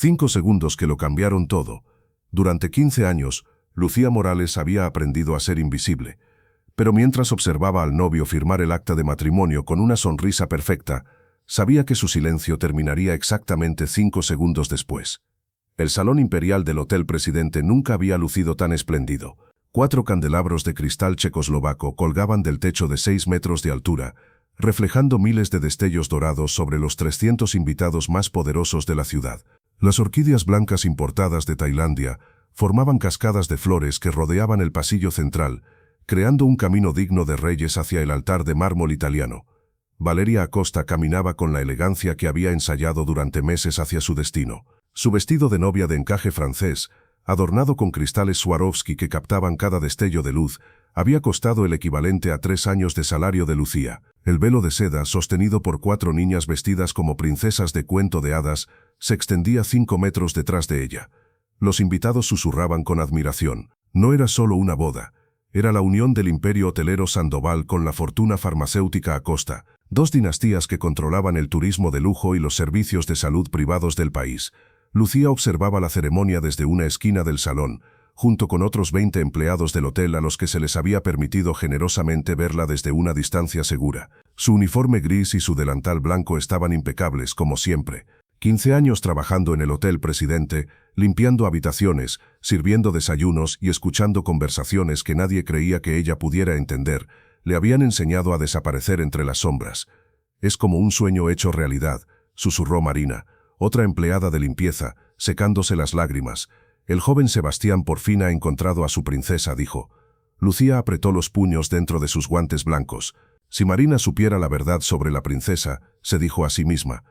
5 segundos que lo cambiaron todo. Durante 15 años, Lucía Morales había aprendido a ser invisible. Pero mientras observaba al novio firmar el acta de matrimonio con una sonrisa perfecta, sabía que su silencio terminaría exactamente 5 segundos después. El salón imperial del Hotel Presidente nunca había lucido tan espléndido. 4 candelabros de cristal checoslovaco colgaban del techo de 6 metros de altura, reflejando miles de destellos dorados sobre los 300 invitados más poderosos de la ciudad. Las orquídeas blancas importadas de Tailandia formaban cascadas de flores que rodeaban el pasillo central, creando un camino digno de reyes hacia el altar de mármol italiano. Valeria Acosta caminaba con la elegancia que había ensayado durante meses hacia su destino. Su vestido de novia de encaje francés, adornado con cristales Swarovski que captaban cada destello de luz, había costado el equivalente a 3 años de salario de Lucía. El velo de seda, sostenido por 4 niñas vestidas como princesas de cuento de hadas, se extendía 5 metros detrás de ella. Los invitados susurraban con admiración. No era solo una boda. Era la unión del imperio hotelero Sandoval con la fortuna farmacéutica Acosta, 2 dinastías que controlaban el turismo de lujo y los servicios de salud privados del país. Lucía observaba la ceremonia desde una esquina del salón, junto con otros 20 empleados del hotel a los que se les había permitido generosamente verla desde una distancia segura. Su uniforme gris y su delantal blanco estaban impecables, como siempre. 15 años trabajando en el Hotel Presidente, limpiando habitaciones, sirviendo desayunos y escuchando conversaciones que nadie creía que ella pudiera entender, le habían enseñado a desaparecer entre las sombras. «Es como un sueño hecho realidad», susurró Marina, otra empleada de limpieza, secándose las lágrimas. «El joven Sebastián por fin ha encontrado a su princesa», dijo. Lucía apretó los puños dentro de sus guantes blancos. Si Marina supiera la verdad sobre la princesa, se dijo a sí misma.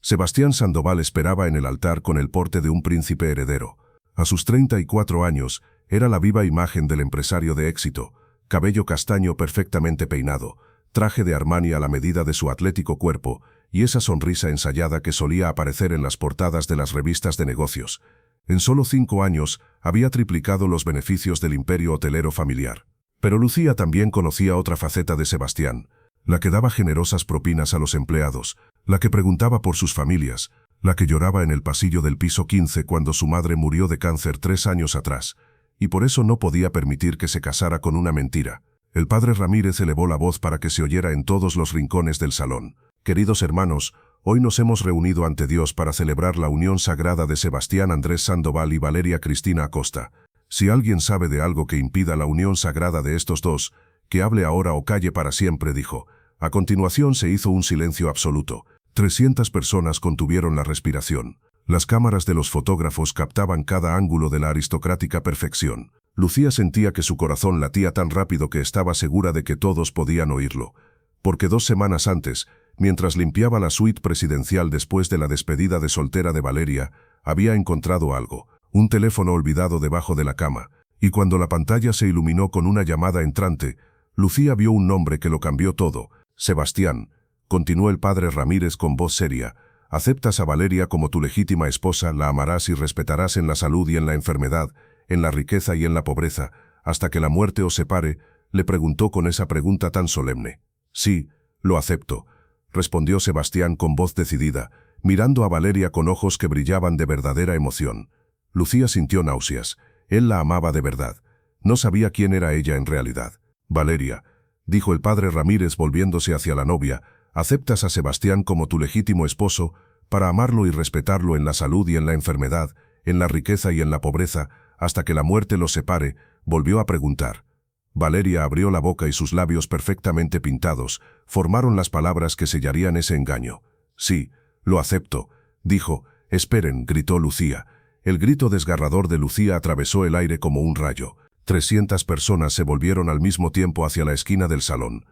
Sebastián Sandoval esperaba en el altar con el porte de un príncipe heredero. A sus 34 años, era la viva imagen del empresario de éxito, cabello castaño perfectamente peinado, traje de Armani a la medida de su atlético cuerpo y esa sonrisa ensayada que solía aparecer en las portadas de las revistas de negocios. En solo 5 años, había triplicado los beneficios del imperio hotelero familiar. Pero Lucía también conocía otra faceta de Sebastián, la que daba generosas propinas a los empleados, la que preguntaba por sus familias, la que lloraba en el pasillo del piso 15 cuando su madre murió de cáncer 3 años atrás, y por eso no podía permitir que se casara con una mentira. El padre Ramírez elevó la voz para que se oyera en todos los rincones del salón. «Queridos hermanos, hoy nos hemos reunido ante Dios para celebrar la unión sagrada de Sebastián Andrés Sandoval y Valeria Cristina Acosta. Si alguien sabe de algo que impida la unión sagrada de estos dos, que hable ahora o calle para siempre», dijo. A continuación se hizo un silencio absoluto. 300 personas contuvieron la respiración. Las cámaras de los fotógrafos captaban cada ángulo de la aristocrática perfección. Lucía sentía que su corazón latía tan rápido que estaba segura de que todos podían oírlo. Porque 2 semanas antes, mientras limpiaba la suite presidencial después de la despedida de soltera de Valeria, había encontrado algo, un teléfono olvidado debajo de la cama, y cuando la pantalla se iluminó con una llamada entrante, Lucía vio un nombre que lo cambió todo. «Sebastián», continuó el padre Ramírez con voz seria, «aceptas a Valeria como tu legítima esposa, la amarás y respetarás en la salud y en la enfermedad, en la riqueza y en la pobreza, hasta que la muerte os separe», le preguntó con esa pregunta tan solemne. «Sí, lo acepto», respondió Sebastián con voz decidida, mirando a Valeria con ojos que brillaban de verdadera emoción. Lucía sintió náuseas. Él la amaba de verdad. No sabía quién era ella en realidad. «Valeria», dijo el padre Ramírez volviéndose hacia la novia, «aceptas a Sebastián como tu legítimo esposo, para amarlo y respetarlo en la salud y en la enfermedad, en la riqueza y en la pobreza, hasta que la muerte los separe», volvió a preguntar. Valeria abrió la boca y sus labios perfectamente pintados formaron las palabras que sellarían ese engaño. «Sí, lo acepto», dijo. «Esperen», gritó Lucía. El grito desgarrador de Lucía atravesó el aire como un rayo. 300 personas se volvieron al mismo tiempo hacia la esquina del salón.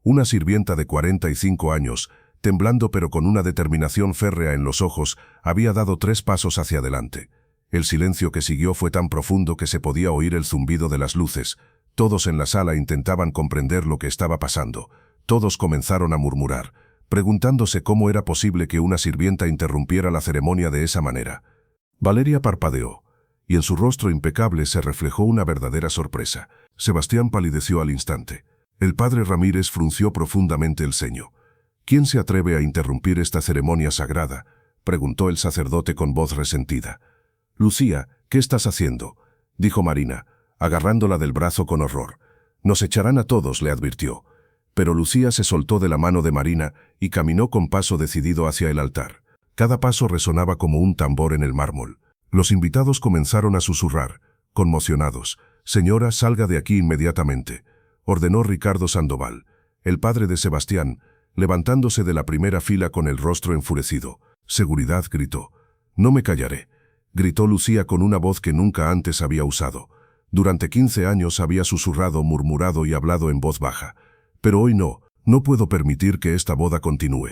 Una sirvienta de 45 años, temblando pero con una determinación férrea en los ojos, había dado 3 pasos hacia adelante. El silencio que siguió fue tan profundo que se podía oír el zumbido de las luces. Todos en la sala intentaban comprender lo que estaba pasando. Todos comenzaron a murmurar, preguntándose cómo era posible que una sirvienta interrumpiera la ceremonia de esa manera. Valeria parpadeó, y en su rostro impecable se reflejó una verdadera sorpresa. Sebastián palideció al instante. El padre Ramírez frunció profundamente el ceño. «¿Quién se atreve a interrumpir esta ceremonia sagrada?», preguntó el sacerdote con voz resentida. «Lucía, ¿qué estás haciendo?», dijo Marina, agarrándola del brazo con horror. «Nos echarán a todos», le advirtió. Pero Lucía se soltó de la mano de Marina y caminó con paso decidido hacia el altar. Cada paso resonaba como un tambor en el mármol. Los invitados comenzaron a susurrar, conmocionados. «Señora, salga de aquí inmediatamente», ordenó Ricardo Sandoval, el padre de Sebastián, levantándose de la primera fila con el rostro enfurecido. «Seguridad», gritó. «No me callaré», gritó Lucía con una voz que nunca antes había usado. Durante 15 años había susurrado, murmurado y hablado en voz baja. «Pero hoy no puedo permitir que esta boda continúe»,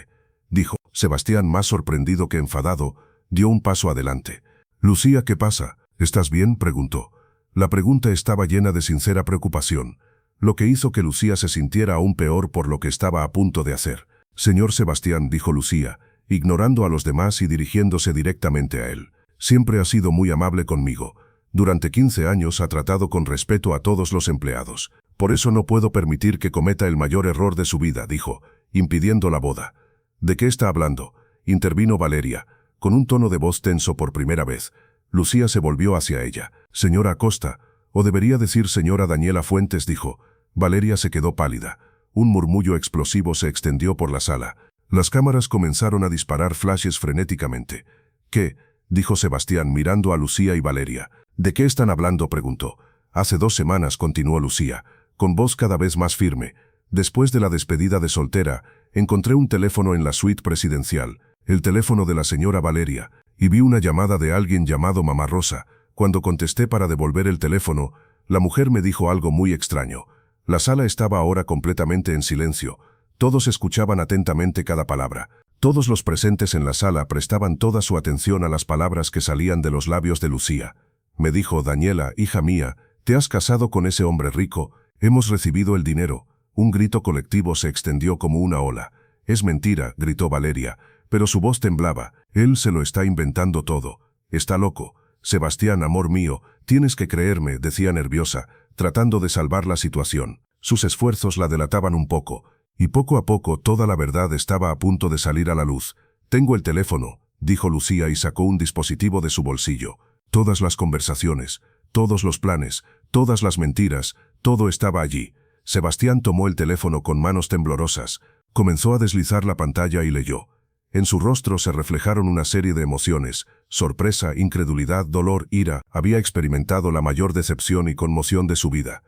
dijo. Sebastián, más sorprendido que enfadado, dio un paso adelante. «Lucía, ¿qué pasa? ¿Estás bien?», preguntó. La pregunta estaba llena de sincera preocupación, lo que hizo que Lucía se sintiera aún peor por lo que estaba a punto de hacer. «Señor Sebastián», dijo Lucía, ignorando a los demás y dirigiéndose directamente a él. «Siempre ha sido muy amable conmigo. Durante 15 años ha tratado con respeto a todos los empleados. Por eso no puedo permitir que cometa el mayor error de su vida», dijo, impidiendo la boda. «¿De qué está hablando?», intervino Valeria, con un tono de voz tenso por primera vez. Lucía se volvió hacia ella. «Señora Acosta, o debería decir señora Daniela Fuentes», dijo. Valeria se quedó pálida. Un murmullo explosivo se extendió por la sala. Las cámaras comenzaron a disparar flashes frenéticamente. «¿Qué?», dijo Sebastián mirando a Lucía y Valeria. «¿De qué están hablando?», preguntó. «Hace 2 semanas», continuó Lucía, con voz cada vez más firme. «Después de la despedida de soltera, encontré un teléfono en la suite presidencial, el teléfono de la señora Valeria, y vi una llamada de alguien llamado Mamá Rosa. Cuando contesté para devolver el teléfono, la mujer me dijo algo muy extraño. La sala estaba ahora completamente en silencio. Todos escuchaban atentamente cada palabra. Todos los presentes en la sala prestaban toda su atención a las palabras que salían de los labios de Lucía. Me dijo: «Daniela, hija mía, te has casado con ese hombre rico, hemos recibido el dinero». Un grito colectivo se extendió como una ola. «Es mentira», gritó Valeria, pero su voz temblaba. «Él se lo está inventando todo. Está loco. Sebastián, amor mío, tienes que creerme», decía nerviosa, tratando de salvar la situación. Sus esfuerzos la delataban un poco, y poco a poco toda la verdad estaba a punto de salir a la luz. «Tengo el teléfono», dijo Lucía y sacó un dispositivo de su bolsillo. Todas las conversaciones, todos los planes, todas las mentiras, todo estaba allí. Sebastián tomó el teléfono con manos temblorosas, comenzó a deslizar la pantalla y leyó. En su rostro se reflejaron una serie de emociones: sorpresa, incredulidad, dolor, ira. Había experimentado la mayor decepción y conmoción de su vida.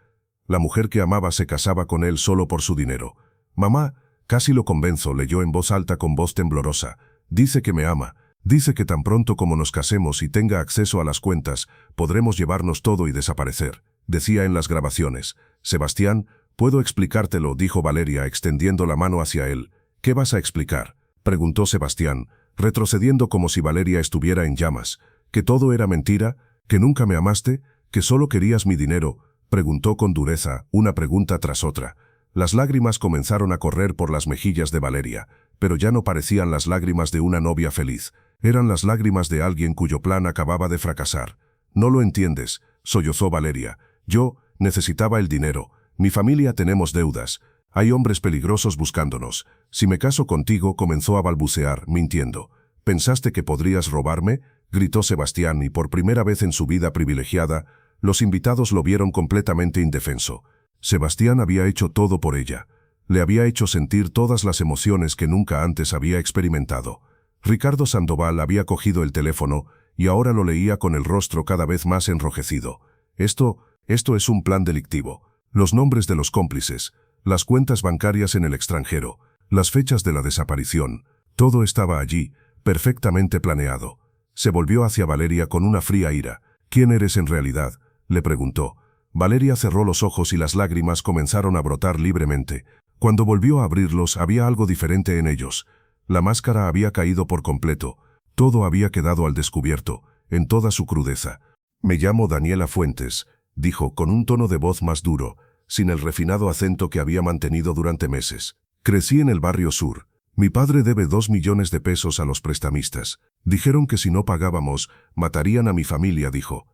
La mujer que amaba se casaba con él solo por su dinero. «Mamá, casi lo convenzo», leyó en voz alta con voz temblorosa. «Dice que me ama. Dice que tan pronto como nos casemos y tenga acceso a las cuentas, podremos llevarnos todo y desaparecer», decía en las grabaciones. «Sebastián, puedo explicártelo», dijo Valeria extendiendo la mano hacia él. «¿Qué vas a explicar?», preguntó Sebastián, retrocediendo como si Valeria estuviera en llamas. «¿Que todo era mentira? ¿Que nunca me amaste? ¿Que solo querías mi dinero?», preguntó con dureza, una pregunta tras otra. Las lágrimas comenzaron a correr por las mejillas de Valeria, pero ya no parecían las lágrimas de una novia feliz. Eran las lágrimas de alguien cuyo plan acababa de fracasar. «No lo entiendes», sollozó Valeria. «Yo necesitaba el dinero. Mi familia tenemos deudas. Hay hombres peligrosos buscándonos. Si me caso contigo», comenzó a balbucear, mintiendo. «¿Pensaste que podrías robarme?», gritó Sebastián, y por primera vez en su vida privilegiada, los invitados lo vieron completamente indefenso. Sebastián había hecho todo por ella. Le había hecho sentir todas las emociones que nunca antes había experimentado. Ricardo Sandoval había cogido el teléfono y ahora lo leía con el rostro cada vez más enrojecido. Esto es un plan delictivo. Los nombres de los cómplices, las cuentas bancarias en el extranjero, las fechas de la desaparición, todo estaba allí, perfectamente planeado». Se volvió hacia Valeria con una fría ira. «¿Quién eres en realidad?», le preguntó. Valeria cerró los ojos y las lágrimas comenzaron a brotar libremente. Cuando volvió a abrirlos había algo diferente en ellos. La máscara había caído por completo. Todo había quedado al descubierto, en toda su crudeza. «Me llamo Daniela Fuentes», dijo con un tono de voz más duro, sin el refinado acento que había mantenido durante meses. «Crecí en el barrio sur. Mi padre debe 2 millones de pesos a los prestamistas. Dijeron que si no pagábamos, matarían a mi familia», dijo.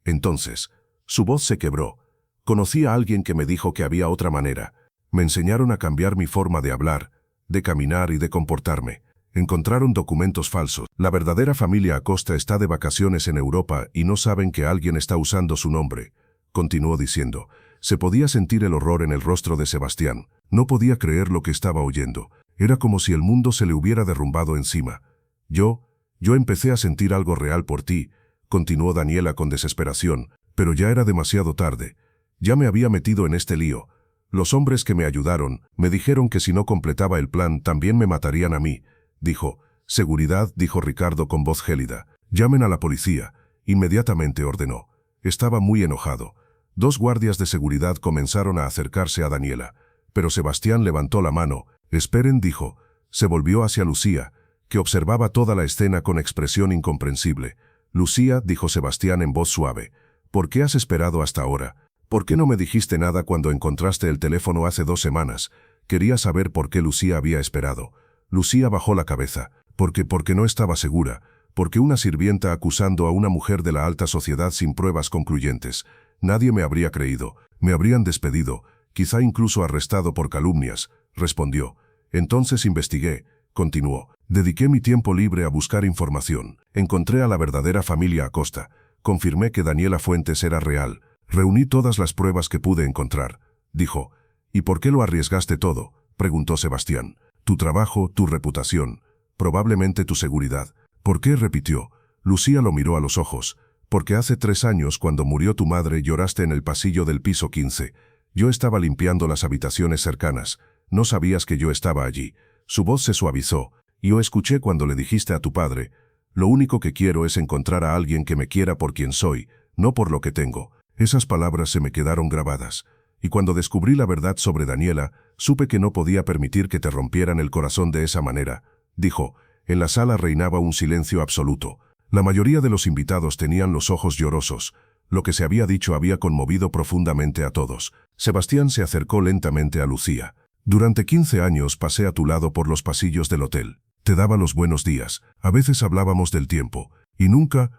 Entonces, su voz se quebró. «Conocí a alguien que me dijo que había otra manera. Me enseñaron a cambiar mi forma de hablar, de caminar y de comportarme. Encontraron documentos falsos. La verdadera familia Acosta está de vacaciones en Europa y no saben que alguien está usando su nombre. Continuó diciendo. Se podía sentir el horror en el rostro de Sebastián. No podía creer lo que estaba oyendo. Era como si el mundo se le hubiera derrumbado encima. Yo empecé a sentir algo real por ti, continuó Daniela con desesperación, pero ya era demasiado tarde. Ya me había metido en este lío. Los hombres que me ayudaron me dijeron que si no completaba el plan también me matarían a mí. Dijo. Seguridad, dijo Ricardo con voz gélida. Llamen a la policía. Inmediatamente ordenó. Estaba muy enojado. 2 guardias de seguridad comenzaron a acercarse a Daniela, pero Sebastián levantó la mano. Esperen, dijo. Se volvió hacia Lucía, que observaba toda la escena con expresión incomprensible. Lucía, dijo Sebastián en voz suave, ¿por qué has esperado hasta ahora? ¿Por qué no me dijiste nada cuando encontraste el teléfono hace 2 semanas? Quería saber por qué Lucía había esperado. Lucía bajó la cabeza. Porque no estaba segura. Porque una sirvienta acusando a una mujer de la alta sociedad sin pruebas concluyentes. Nadie me habría creído. Me habrían despedido, quizá incluso arrestado por calumnias, respondió. Entonces investigué, continuó. Dediqué mi tiempo libre a buscar información. Encontré a la verdadera familia Acosta. Confirmé que Daniela Fuentes era real. Reuní todas las pruebas que pude encontrar. Dijo. ¿Y por qué lo arriesgaste todo? Preguntó Sebastián. Tu trabajo, tu reputación. Probablemente tu seguridad. ¿Por qué? Repitió. Lucía lo miró a los ojos. Porque hace 3 años, cuando murió tu madre, lloraste en el pasillo del piso 15. Yo estaba limpiando las habitaciones cercanas. No sabías que yo estaba allí. Su voz se suavizó. Yo escuché cuando le dijiste a tu padre, lo único que quiero es encontrar a alguien que me quiera por quien soy, no por lo que tengo. Esas palabras se me quedaron grabadas. Y cuando descubrí la verdad sobre Daniela, supe que no podía permitir que te rompieran el corazón de esa manera. Dijo. En la sala reinaba un silencio absoluto. La mayoría de los invitados tenían los ojos llorosos. Lo que se había dicho había conmovido profundamente a todos. Sebastián se acercó lentamente a Lucía. Durante 15 años pasé a tu lado por los pasillos del hotel. Te daba los buenos días. A veces hablábamos del tiempo. Y nunca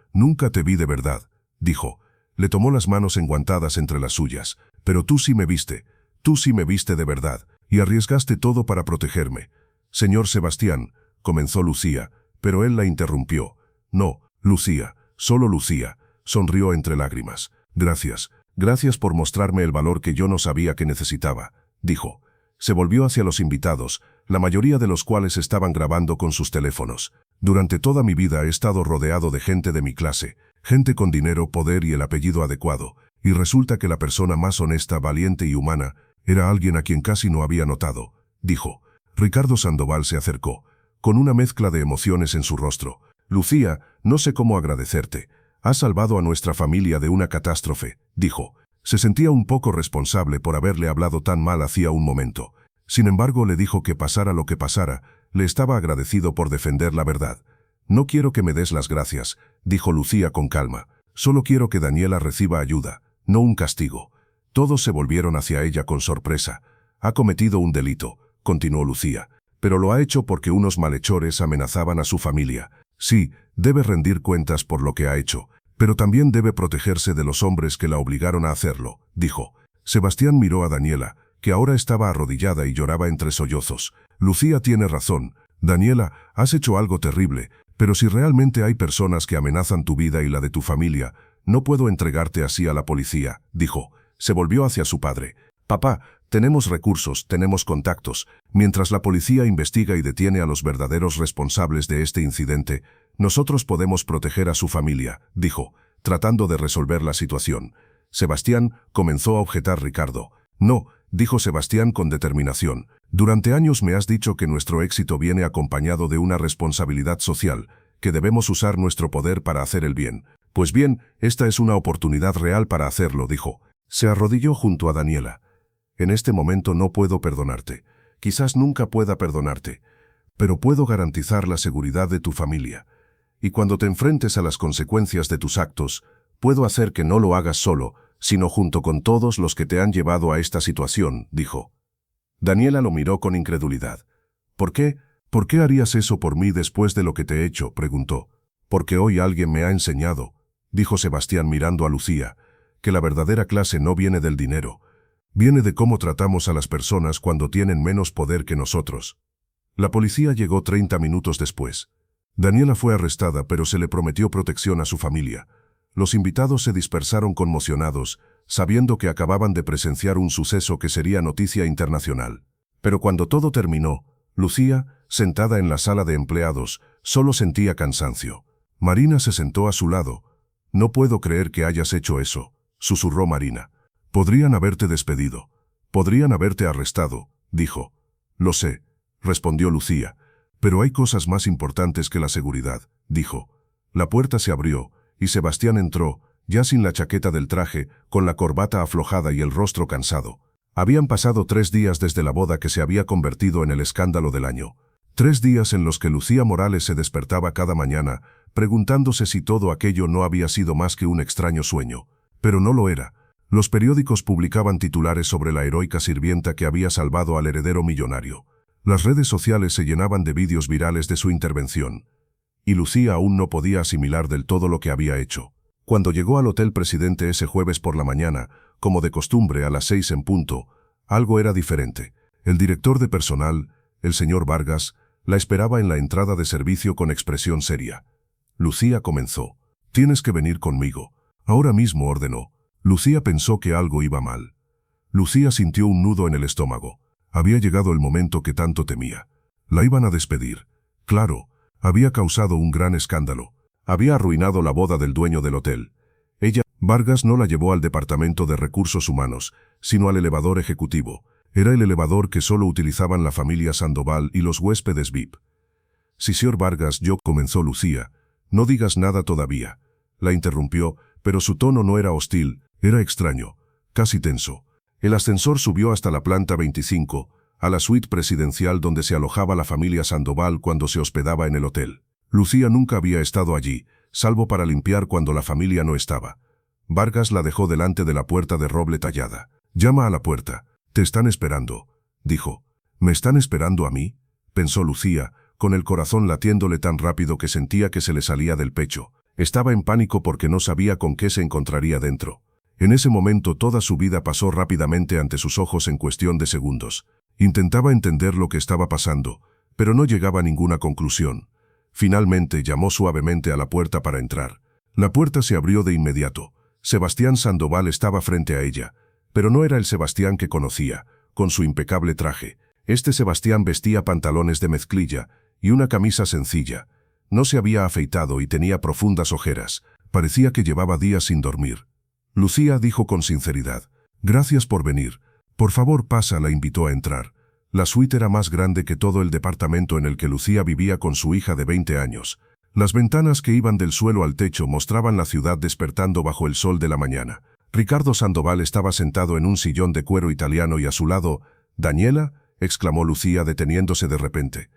te vi de verdad, dijo. Le tomó las manos enguantadas entre las suyas. Pero tú sí me viste. Tú sí me viste de verdad. Y arriesgaste todo para protegerme. Señor Sebastián, comenzó Lucía, pero él la interrumpió. No, Lucía, solo Lucía, sonrió entre lágrimas. Gracias por mostrarme el valor que yo no sabía que necesitaba, dijo. Se volvió hacia los invitados, la mayoría de los cuales estaban grabando con sus teléfonos. Durante toda mi vida he estado rodeado de gente de mi clase, gente con dinero, poder y el apellido adecuado, y resulta que la persona más honesta, valiente y humana era alguien a quien casi no había notado, dijo. Ricardo Sandoval se acercó, con una mezcla de emociones en su rostro. Lucía, no sé cómo agradecerte. Has salvado a nuestra familia de una catástrofe, dijo. Se sentía un poco responsable por haberle hablado tan mal hacía un momento. Sin embargo, le dijo que pasara lo que pasara, le estaba agradecido por defender la verdad. No quiero que me des las gracias, dijo Lucía con calma. Solo quiero que Daniela reciba ayuda, no un castigo. Todos se volvieron hacia ella con sorpresa. Ha cometido un delito, continuó Lucía, pero lo ha hecho porque unos malhechores amenazaban a su familia. Sí, debe rendir cuentas por lo que ha hecho, pero también debe protegerse de los hombres que la obligaron a hacerlo, dijo. Sebastián miró a Daniela, que ahora estaba arrodillada y lloraba entre sollozos. Lucía tiene razón. Daniela, has hecho algo terrible, pero si realmente hay personas que amenazan tu vida y la de tu familia, no puedo entregarte así a la policía, dijo. Se volvió hacia su padre. Papá, tenemos recursos, tenemos contactos. Mientras la policía investiga y detiene a los verdaderos responsables de este incidente, nosotros podemos proteger a su familia, dijo, tratando de resolver la situación. Sebastián, comenzó a objetar Ricardo. No, dijo Sebastián con determinación. Durante años me has dicho que nuestro éxito viene acompañado de una responsabilidad social, que debemos usar nuestro poder para hacer el bien. Pues bien, esta es una oportunidad real para hacerlo, dijo. Se arrodilló junto a Daniela. En este momento no puedo perdonarte. Quizás nunca pueda perdonarte, pero puedo garantizar la seguridad de tu familia. Y cuando te enfrentes a las consecuencias de tus actos, puedo hacer que no lo hagas solo, sino junto con todos los que te han llevado a esta situación, dijo. Daniela lo miró con incredulidad. ¿Por qué? ¿Por qué harías eso por mí después de lo que te he hecho?, preguntó. Porque hoy alguien me ha enseñado, dijo Sebastián mirando a Lucía, que la verdadera clase no viene del dinero. Viene de cómo tratamos a las personas cuando tienen menos poder que nosotros. La policía llegó 30 minutos después. Daniela fue arrestada, pero se le prometió protección a su familia. Los invitados se dispersaron conmocionados, sabiendo que acababan de presenciar un suceso que sería noticia internacional. Pero cuando todo terminó, Lucía, sentada en la sala de empleados, solo sentía cansancio. Marina se sentó a su lado. «No puedo creer que hayas hecho eso», susurró Marina. «Podrían haberte despedido. Podrían haberte arrestado», dijo. «Lo sé», respondió Lucía. «Pero hay cosas más importantes que la seguridad», dijo. La puerta se abrió, y Sebastián entró, ya sin la chaqueta del traje, con la corbata aflojada y el rostro cansado. Habían pasado 3 días desde la boda que se había convertido en el escándalo del año. 3 días en los que Lucía Morales se despertaba cada mañana, preguntándose si todo aquello no había sido más que un extraño sueño. Pero no lo era. Los periódicos publicaban titulares sobre la heroica sirvienta que había salvado al heredero millonario. Las redes sociales se llenaban de vídeos virales de su intervención. Y Lucía aún no podía asimilar del todo lo que había hecho. Cuando llegó al Hotel Presidente ese jueves por la mañana, como de costumbre a las 6 en punto, algo era diferente. El director de personal, el señor Vargas, la esperaba en la entrada de servicio con expresión seria. Lucía comenzó. «Tienes que venir conmigo». «Ahora mismo», ordenó. Lucía pensó que algo iba mal. Lucía sintió un nudo en el estómago. Había llegado el momento que tanto temía. La iban a despedir. Claro, había causado un gran escándalo. Había arruinado la boda del dueño del hotel. Vargas no la llevó al departamento de recursos humanos, sino al elevador ejecutivo. Era el elevador que solo utilizaban la familia Sandoval y los huéspedes VIP. «Sí, señor Vargas, comenzó Lucía. «No digas nada todavía», la interrumpió, pero su tono no era hostil, era extraño, casi tenso. El ascensor subió hasta la planta 25, a la suite presidencial donde se alojaba la familia Sandoval cuando se hospedaba en el hotel. Lucía nunca había estado allí, salvo para limpiar cuando la familia no estaba. Vargas la dejó delante de la puerta de roble tallada. «Llama a la puerta. Te están esperando», dijo. «¿Me están esperando a mí?», pensó Lucía, con el corazón latiéndole tan rápido que sentía que se le salía del pecho. Estaba en pánico porque no sabía con qué se encontraría dentro. En ese momento toda su vida pasó rápidamente ante sus ojos en cuestión de segundos. Intentaba entender lo que estaba pasando, pero no llegaba a ninguna conclusión. Finalmente llamó suavemente a la puerta para entrar. La puerta se abrió de inmediato. Sebastián Sandoval estaba frente a ella, pero no era el Sebastián que conocía, con su impecable traje. Este Sebastián vestía pantalones de mezclilla y una camisa sencilla. No se había afeitado y tenía profundas ojeras. Parecía que llevaba días sin dormir. Lucía dijo con sinceridad: «Gracias por venir. Por favor, pasa», la invitó a entrar. La suite era más grande que todo el departamento en el que Lucía vivía con su hija de 20 años. Las ventanas que iban del suelo al techo mostraban la ciudad despertando bajo el sol de la mañana. Ricardo Sandoval estaba sentado en un sillón de cuero italiano y a su lado, «¿Daniela?», exclamó Lucía deteniéndose de repente.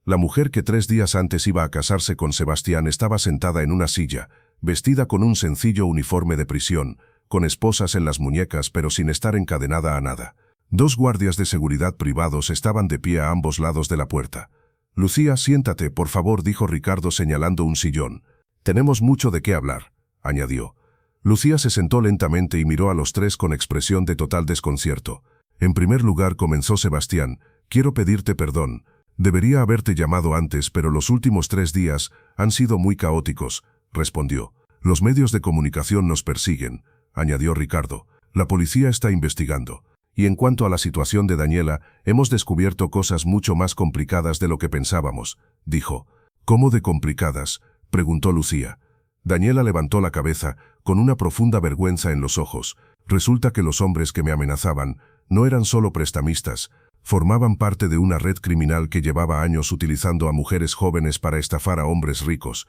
La mujer que 3 días antes iba a casarse con Sebastián estaba sentada en una silla, vestida con un sencillo uniforme de prisión, con esposas en las muñecas pero sin estar encadenada a nada. 2 guardias de seguridad privados estaban de pie a ambos lados de la puerta. «Lucía, siéntate, por favor», dijo Ricardo señalando un sillón. «Tenemos mucho de qué hablar», añadió. Lucía se sentó lentamente y miró a los 3 con expresión de total desconcierto. «En primer lugar», comenzó Sebastián, «quiero pedirte perdón. Debería haberte llamado antes, pero los últimos 3 días han sido muy caóticos», respondió. «Los medios de comunicación nos persiguen», añadió Ricardo. «La policía está investigando. Y en cuanto a la situación de Daniela, hemos descubierto cosas mucho más complicadas de lo que pensábamos», dijo. «¿Cómo de complicadas?», preguntó Lucía. Daniela levantó la cabeza, con una profunda vergüenza en los ojos. «Resulta que los hombres que me amenazaban no eran solo prestamistas, formaban parte de una red criminal que llevaba años utilizando a mujeres jóvenes para estafar a hombres ricos.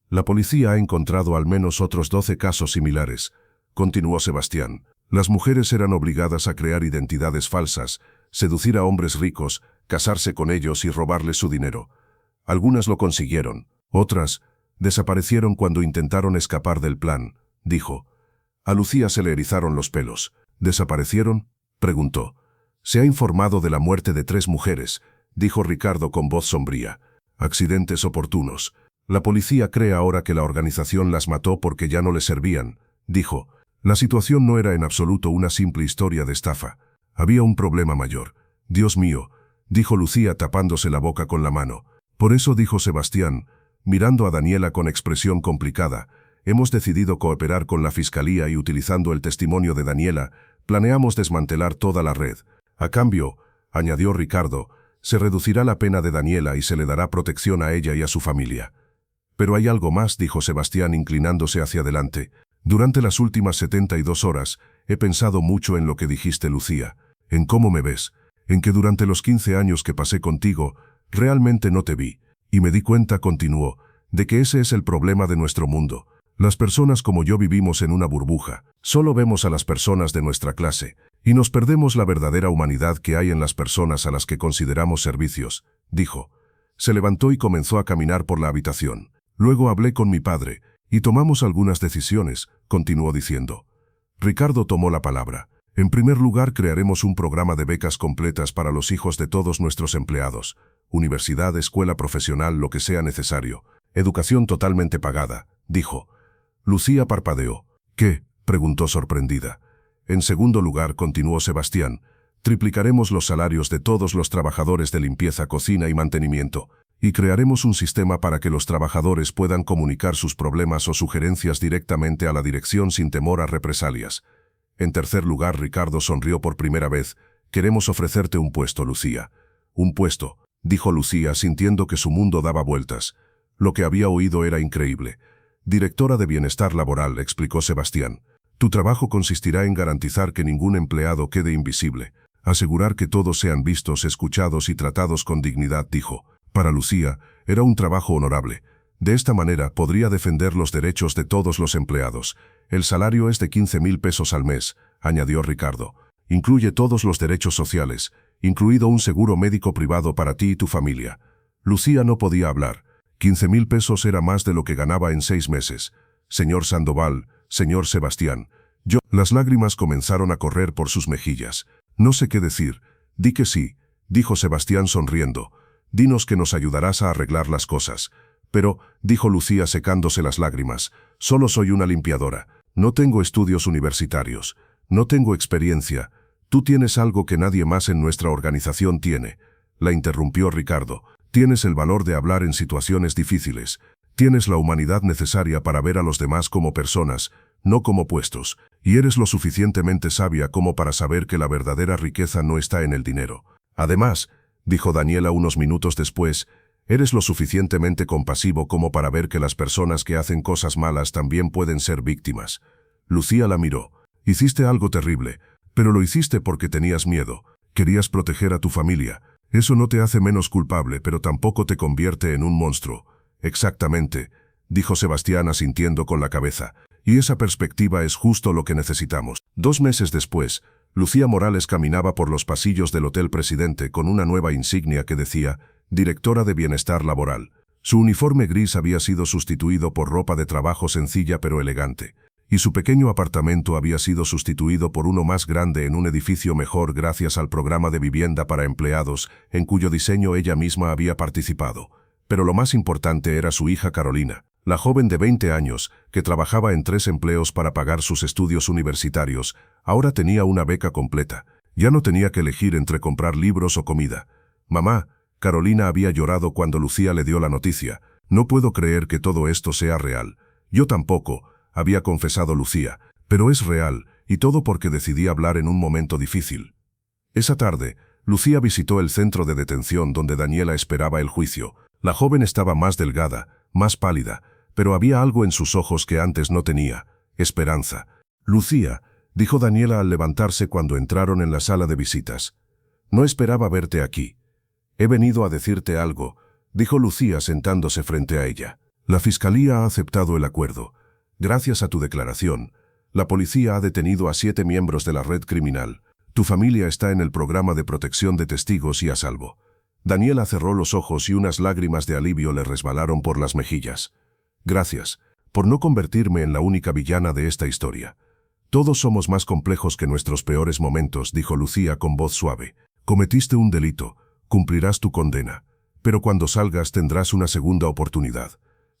La policía ha encontrado al menos otros 12 casos similares», continuó Sebastián. «Las mujeres eran obligadas a crear identidades falsas, seducir a hombres ricos, casarse con ellos y robarles su dinero. Algunas lo consiguieron, otras desaparecieron cuando intentaron escapar del plan», dijo. A Lucía se le erizaron los pelos. «¿Desaparecieron?», preguntó. «Se ha informado de la muerte de 3 mujeres», dijo Ricardo con voz sombría. «Accidentes oportunos. La policía cree ahora que la organización las mató porque ya no les servían», dijo. La situación no era en absoluto una simple historia de estafa. Había un problema mayor. «Dios mío, dijo Lucía tapándose la boca con la mano. Por eso, dijo Sebastián, mirando a Daniela con expresión complicada, hemos decidido cooperar con la Fiscalía y utilizando el testimonio de Daniela, planeamos desmantelar toda la red. A cambio, añadió Ricardo, se reducirá la pena de Daniela y se le dará protección a ella y a su familia. Pero hay algo más, dijo Sebastián inclinándose hacia adelante. Durante las últimas 72 horas, he pensado mucho en lo que dijiste, Lucía, en cómo me ves, en que durante los 15 años que pasé contigo, realmente no te vi, y me di cuenta, continuó, de que ese es el problema de nuestro mundo. Las personas como yo vivimos en una burbuja, solo vemos a las personas de nuestra clase, y nos perdemos la verdadera humanidad que hay en las personas a las que consideramos servicios, dijo. Se levantó y comenzó a caminar por la habitación. Luego hablé con mi padre, y tomamos algunas decisiones, continuó diciendo. Ricardo tomó la palabra. En primer lugar, crearemos un programa de becas completas para los hijos de todos nuestros empleados. Universidad, escuela profesional, lo que sea necesario. Educación totalmente pagada, dijo. Lucía parpadeó. ¿Qué?, preguntó sorprendida. En segundo lugar, continuó Sebastián, triplicaremos los salarios de todos los trabajadores de limpieza, cocina y mantenimiento, y crearemos un sistema para que los trabajadores puedan comunicar sus problemas o sugerencias directamente a la dirección sin temor a represalias. En tercer lugar, Ricardo sonrió por primera vez. Queremos ofrecerte un puesto, Lucía. Un puesto, dijo Lucía sintiendo que su mundo daba vueltas. Lo que había oído era increíble. Directora de Bienestar Laboral, explicó Sebastián. Tu trabajo consistirá en garantizar que ningún empleado quede invisible, asegurar que todos sean vistos, escuchados y tratados con dignidad, dijo. Para Lucía, era un trabajo honorable. De esta manera podría defender los derechos de todos los empleados. El salario es de 15.000 pesos al mes, añadió Ricardo. Incluye todos los derechos sociales, incluido un seguro médico privado para ti y tu familia. Lucía no podía hablar. 15.000 pesos era más de lo que ganaba en 6 meses. Señor Sandoval, señor Sebastián, Las lágrimas comenzaron a correr por sus mejillas. No sé qué decir. Di que sí, dijo Sebastián sonriendo. Dinos que nos ayudarás a arreglar las cosas. Pero, dijo Lucía secándose las lágrimas, solo soy una limpiadora. No tengo estudios universitarios. No tengo experiencia. Tú tienes algo que nadie más en nuestra organización tiene. La interrumpió Ricardo. Tienes el valor de hablar en situaciones difíciles. Tienes la humanidad necesaria para ver a los demás como personas, no como puestos, y eres lo suficientemente sabia como para saber que la verdadera riqueza no está en el dinero. Además, dijo Daniela unos minutos después, eres lo suficientemente compasivo como para ver que las personas que hacen cosas malas también pueden ser víctimas. Lucía la miró. Hiciste algo terrible, pero lo hiciste porque tenías miedo. Querías proteger a tu familia. Eso no te hace menos culpable, pero tampoco te convierte en un monstruo. Exactamente, dijo Sebastián asintiendo con la cabeza. Y esa perspectiva es justo lo que necesitamos. 2 meses después, Lucía Morales caminaba por los pasillos del Hotel Presidente con una nueva insignia que decía Directora de Bienestar Laboral. Su uniforme gris había sido sustituido por ropa de trabajo sencilla pero elegante, y su pequeño apartamento había sido sustituido por uno más grande en un edificio mejor gracias al programa de vivienda para empleados en cuyo diseño ella misma había participado. Pero lo más importante era su hija Carolina, la joven de 20 años, que trabajaba en 3 empleos para pagar sus estudios universitarios. Ahora tenía una beca completa. Ya no tenía que elegir entre comprar libros o comida. Mamá, Carolina había llorado cuando Lucía le dio la noticia. No puedo creer que todo esto sea real. Yo tampoco, había confesado Lucía, pero es real, y todo porque decidí hablar en un momento difícil. Esa tarde, Lucía visitó el centro de detención donde Daniela esperaba el juicio. La joven estaba más delgada, más pálida, pero había algo en sus ojos que antes no tenía, esperanza. Lucía, dijo Daniela al levantarse cuando entraron en la sala de visitas. No esperaba verte aquí. He venido a decirte algo, dijo Lucía sentándose frente a ella. La fiscalía ha aceptado el acuerdo. Gracias a tu declaración, la policía ha detenido a 7 miembros de la red criminal. Tu familia está en el programa de protección de testigos y a salvo. Daniela cerró los ojos y unas lágrimas de alivio le resbalaron por las mejillas. Gracias, por no convertirme en la única villana de esta historia. Todos somos más complejos que nuestros peores momentos, dijo Lucía con voz suave. Cometiste un delito, cumplirás tu condena, pero cuando salgas tendrás una segunda oportunidad.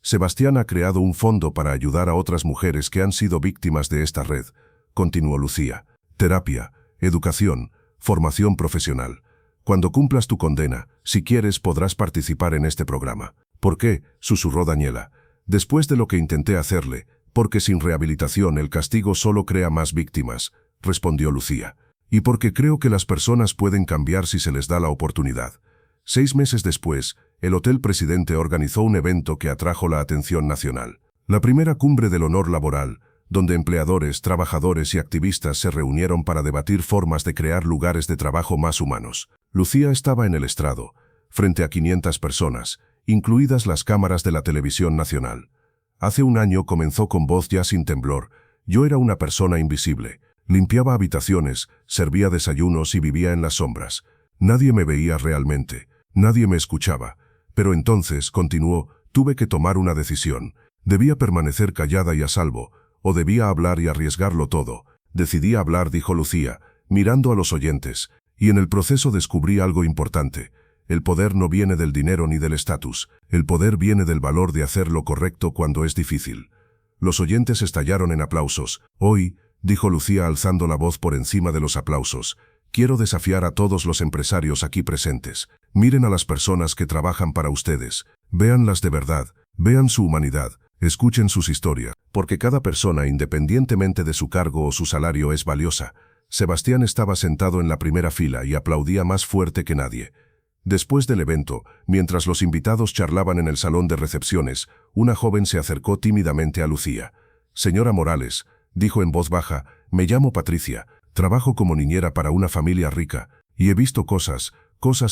Sebastián ha creado un fondo para ayudar a otras mujeres que han sido víctimas de esta red, continuó Lucía. Terapia, educación, formación profesional. Cuando cumplas tu condena, si quieres, podrás participar en este programa. ¿Por qué?, susurró Daniela. Después de lo que intenté hacerle, porque sin rehabilitación el castigo solo crea más víctimas, respondió Lucía. Y porque creo que las personas pueden cambiar si se les da la oportunidad. 6 meses después, el Hotel Presidente organizó un evento que atrajo la atención nacional. La primera cumbre del honor laboral, donde empleadores, trabajadores y activistas se reunieron para debatir formas de crear lugares de trabajo más humanos. Lucía estaba en el estrado, frente a 500 personas, incluidas las cámaras de la televisión nacional. Hace un año comenzó con voz ya sin temblor. Yo era una persona invisible. Limpiaba habitaciones, servía desayunos y vivía en las sombras. Nadie me veía realmente, nadie me escuchaba. Pero entonces, continuó, tuve que tomar una decisión. Debía permanecer callada y a salvo, o debía hablar y arriesgarlo todo. Decidí hablar, dijo Lucía, mirando a los oyentes, y en el proceso descubrí algo importante. El poder no viene del dinero ni del estatus, el poder viene del valor de hacer lo correcto cuando es difícil. Los oyentes estallaron en aplausos. Hoy, dijo Lucía alzando la voz por encima de los aplausos, quiero desafiar a todos los empresarios aquí presentes. Miren a las personas que trabajan para ustedes, véanlas de verdad, vean su humanidad, escuchen sus historias, porque cada persona, independientemente de su cargo o su salario, es valiosa. Sebastián estaba sentado en la primera fila y aplaudía más fuerte que nadie. Después del evento, mientras los invitados charlaban en el salón de recepciones, una joven se acercó tímidamente a Lucía. Señora Morales, dijo en voz baja, me llamo Patricia, trabajo como niñera para una familia rica, y he visto cosas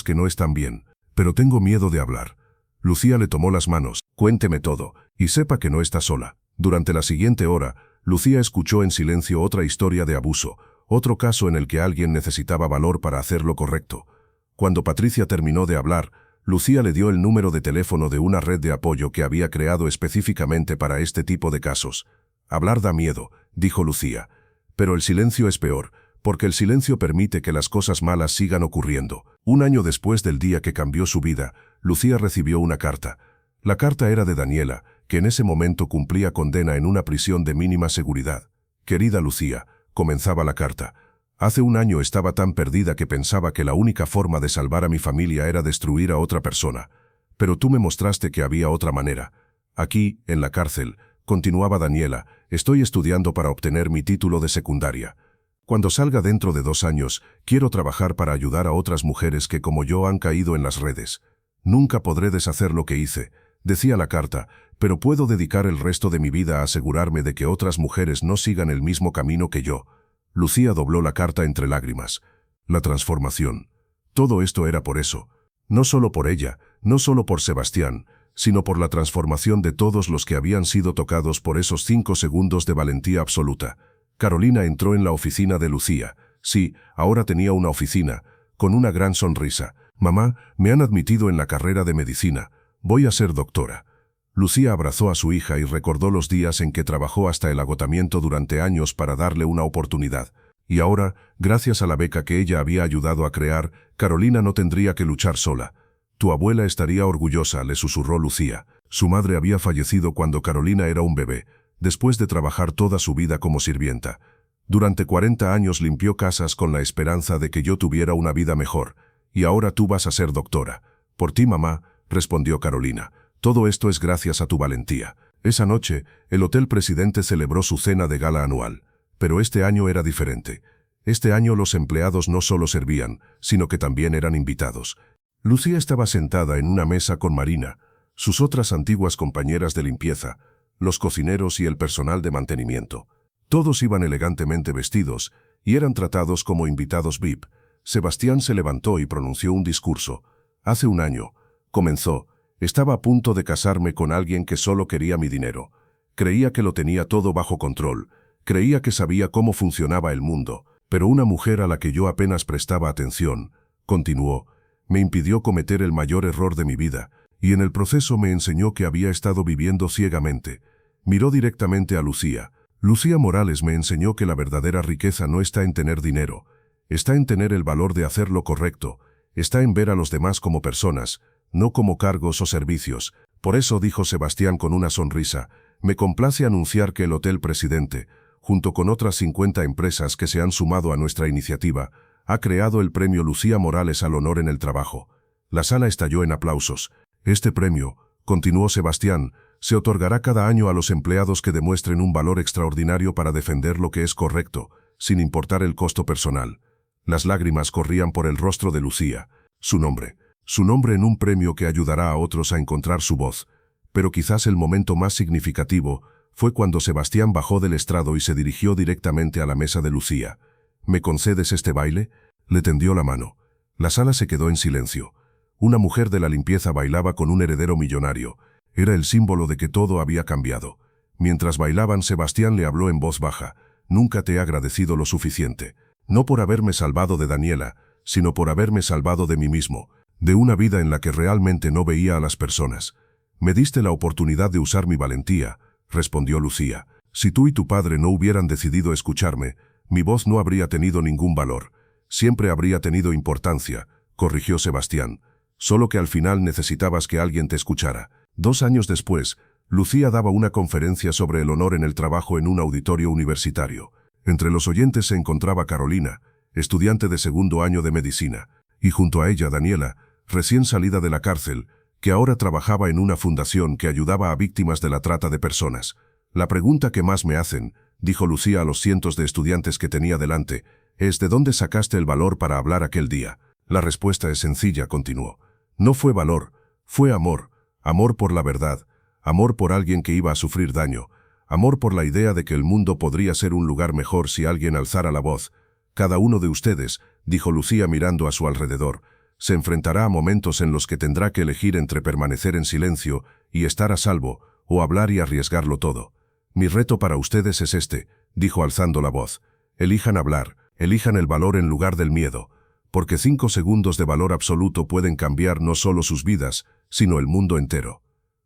que no están bien, pero tengo miedo de hablar. Lucía le tomó las manos, cuénteme todo, y sepa que no está sola. Durante la siguiente hora, Lucía escuchó en silencio otra historia de abuso, otro caso en el que alguien necesitaba valor para hacer lo correcto. Cuando Patricia terminó de hablar, Lucía le dio el número de teléfono de una red de apoyo que había creado específicamente para este tipo de casos. Hablar da miedo, dijo Lucía, pero el silencio es peor, porque el silencio permite que las cosas malas sigan ocurriendo. Un año después del día que cambió su vida, Lucía recibió una carta. La carta era de Daniela, que en ese momento cumplía condena en una prisión de mínima seguridad. Querida Lucía, comenzaba la carta. Hace un año estaba tan perdida que pensaba que la única forma de salvar a mi familia era destruir a otra persona. Pero tú me mostraste que había otra manera. Aquí, en la cárcel, continuaba Daniela, estoy estudiando para obtener mi título de secundaria. Cuando salga dentro de 2 años, quiero trabajar para ayudar a otras mujeres que como yo han caído en las redes. Nunca podré deshacer lo que hice, decía la carta, pero puedo dedicar el resto de mi vida a asegurarme de que otras mujeres no sigan el mismo camino que yo. Lucía dobló la carta entre lágrimas. La transformación. Todo esto era por eso. No solo por ella, no solo por Sebastián, sino por la transformación de todos los que habían sido tocados por esos 5 segundos de valentía absoluta. Carolina entró en la oficina de Lucía. Sí, ahora tenía una oficina, con una gran sonrisa. Mamá, me han admitido en la carrera de medicina. Voy a ser doctora. Lucía abrazó a su hija y recordó los días en que trabajó hasta el agotamiento durante años para darle una oportunidad. Y ahora, gracias a la beca que ella había ayudado a crear, Carolina no tendría que luchar sola. Tu abuela estaría orgullosa, le susurró Lucía. Su madre había fallecido cuando Carolina era un bebé, después de trabajar toda su vida como sirvienta. Durante 40 años limpió casas con la esperanza de que yo tuviera una vida mejor. Y ahora tú vas a ser doctora. Por ti, mamá, respondió Carolina. Todo esto es gracias a tu valentía. Esa noche, el Hotel Presidente celebró su cena de gala anual. Pero este año era diferente. Este año los empleados no solo servían, sino que también eran invitados. Lucía estaba sentada en una mesa con Marina, sus otras antiguas compañeras de limpieza, los cocineros y el personal de mantenimiento. Todos iban elegantemente vestidos y eran tratados como invitados VIP. Sebastián se levantó y pronunció un discurso. Hace un año, comenzó, estaba a punto de casarme con alguien que solo quería mi dinero. Creía que lo tenía todo bajo control. Creía que sabía cómo funcionaba el mundo. Pero una mujer a la que yo apenas prestaba atención, continuó, me impidió cometer el mayor error de mi vida, y en el proceso me enseñó que había estado viviendo ciegamente. Miró directamente a Lucía. Lucía Morales me enseñó que la verdadera riqueza no está en tener dinero, está en tener el valor de hacer lo correcto, está en ver a los demás como personas, no como cargos o servicios. Por eso, dijo Sebastián con una sonrisa, me complace anunciar que el Hotel Presidente, junto con otras 50 empresas que se han sumado a nuestra iniciativa, Ha creado el premio Lucía Morales al honor en el trabajo. La sala estalló en aplausos. Este premio, continuó Sebastián, se otorgará cada año a los empleados que demuestren un valor extraordinario para defender lo que es correcto, sin importar el costo personal. Las lágrimas corrían por el rostro de Lucía. Su nombre en un premio que ayudará a otros a encontrar su voz. Pero quizás el momento más significativo fue cuando Sebastián bajó del estrado y se dirigió directamente a la mesa de Lucía. ¿Me concedes este baile? Le tendió la mano. La sala se quedó en silencio. Una mujer de la limpieza bailaba con un heredero millonario. Era el símbolo de que todo había cambiado. Mientras bailaban, Sebastián le habló en voz baja. Nunca te he agradecido lo suficiente. No por haberme salvado de Daniela, sino por haberme salvado de mí mismo, de una vida en la que realmente no veía a las personas. Me diste la oportunidad de usar mi valentía, respondió Lucía. Si tú y tu padre no hubieran decidido escucharme, mi voz no habría tenido ningún valor. Siempre habría tenido importancia, corrigió Sebastián. Solo que al final necesitabas que alguien te escuchara. 2 años después, Lucía daba una conferencia sobre el honor en el trabajo en un auditorio universitario. Entre los oyentes se encontraba Carolina, estudiante de 2º año de medicina, y junto a ella Daniela, recién salida de la cárcel, que ahora trabajaba en una fundación que ayudaba a víctimas de la trata de personas. La pregunta que más me hacen, dijo Lucía a los cientos de estudiantes que tenía delante, es ¿de dónde sacaste el valor para hablar aquel día? La respuesta es sencilla, continuó. No fue valor, fue amor. Amor por la verdad, amor por alguien que iba a sufrir daño, amor por la idea de que el mundo podría ser un lugar mejor si alguien alzara la voz. Cada uno de ustedes, dijo Lucía mirando a su alrededor, se enfrentará a momentos en los que tendrá que elegir entre permanecer en silencio y estar a salvo, o hablar y arriesgarlo todo. Mi reto para ustedes es este, dijo alzando la voz. Elijan hablar, elijan el valor en lugar del miedo, porque 5 segundos de valor absoluto pueden cambiar no solo sus vidas, sino el mundo entero.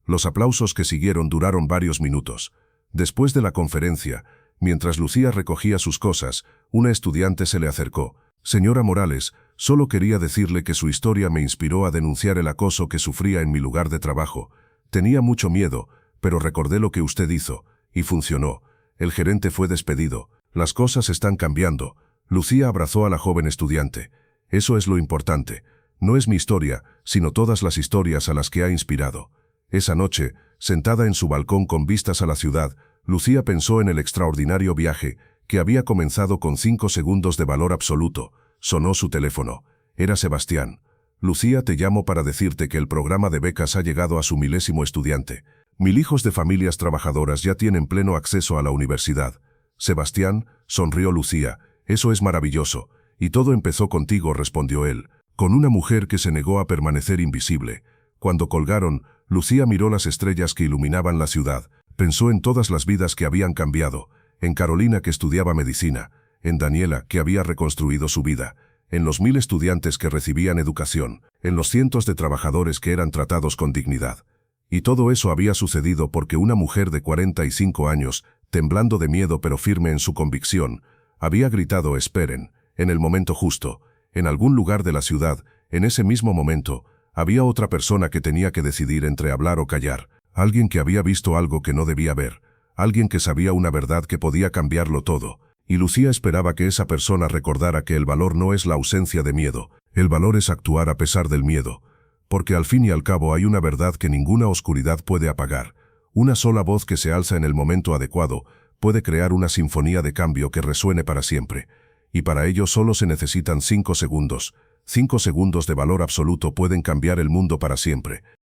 Los aplausos que siguieron duraron varios minutos. Después de la conferencia, mientras Lucía recogía sus cosas, una estudiante se le acercó. Señora Morales, solo quería decirle que su historia me inspiró a denunciar el acoso que sufría en mi lugar de trabajo. Tenía mucho miedo, pero recordé lo que usted hizo, y funcionó. El gerente fue despedido. Las cosas están cambiando. Lucía abrazó a la joven estudiante. Eso es lo importante. No es mi historia, sino todas las historias a las que ha inspirado. Esa noche, sentada en su balcón con vistas a la ciudad, Lucía pensó en el extraordinario viaje, que había comenzado con 5 segundos de valor absoluto. Sonó su teléfono. Era Sebastián. Lucía, te llamo para decirte que el programa de becas ha llegado a su 1000º estudiante. 1000 hijos de familias trabajadoras ya tienen pleno acceso a la universidad. Sebastián, sonrió Lucía, eso es maravilloso. Y todo empezó contigo, respondió él, con una mujer que se negó a permanecer invisible. Cuando colgaron, Lucía miró las estrellas que iluminaban la ciudad, pensó en todas las vidas que habían cambiado, en Carolina que estudiaba medicina, en Daniela que había reconstruido su vida, en los 1000 estudiantes que recibían educación, en los cientos de trabajadores que eran tratados con dignidad. Y todo eso había sucedido porque una mujer de 45 años, temblando de miedo pero firme en su convicción, había gritado «Esperen», en el momento justo, en algún lugar de la ciudad, en ese mismo momento, había otra persona que tenía que decidir entre hablar o callar, alguien que había visto algo que no debía ver, alguien que sabía una verdad que podía cambiarlo todo, y Lucía esperaba que esa persona recordara que el valor no es la ausencia de miedo, el valor es actuar a pesar del miedo, porque al fin y al cabo hay una verdad que ninguna oscuridad puede apagar, una sola voz que se alza en el momento adecuado puede crear una sinfonía de cambio que resuene para siempre. Y para ello solo se necesitan 5 segundos. 5 segundos de valor absoluto pueden cambiar el mundo para siempre.